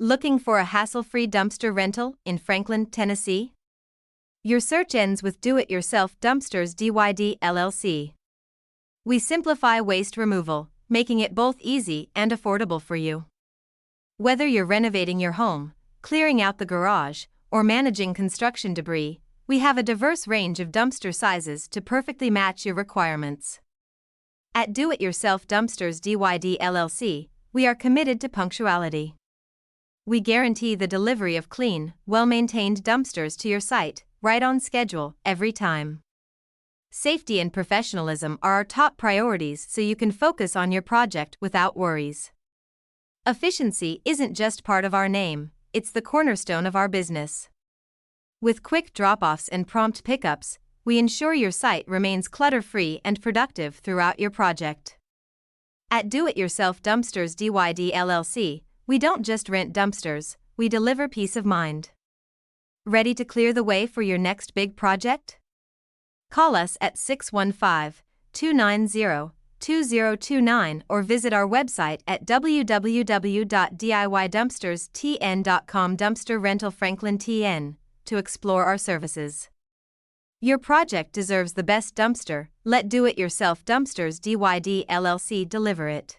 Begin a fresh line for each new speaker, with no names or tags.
Looking for a hassle-free dumpster rental in Franklin, Tennessee? Your search ends with Do-It-Yourself Dumpsters DYD LLC. We simplify waste removal, making it both easy and affordable for you. Whether you're renovating your home, clearing out the garage, or managing construction debris, we have a diverse range of dumpster sizes to perfectly match your requirements. At Do-It-Yourself Dumpsters DYD LLC, we are committed to punctuality. We guarantee the delivery of clean, well-maintained dumpsters to your site, right on schedule, every time. Safety and professionalism are our top priorities so you can focus on your project without worries. Efficiency isn't just part of our name, it's the cornerstone of our business. With quick drop-offs and prompt pickups, we ensure your site remains clutter-free and productive throughout your project. At Do-It-Yourself Dumpsters DYD LLC, we don't just rent dumpsters, we deliver peace of mind. Ready to clear the way for your next big project? Call us at 615-290-2029 or visit our website at www.diydumpsterstn.com Dumpster Rental Franklin TN to explore our services. Your project deserves the best dumpster. Let Do-It-Yourself Dumpsters DYD LLC deliver it.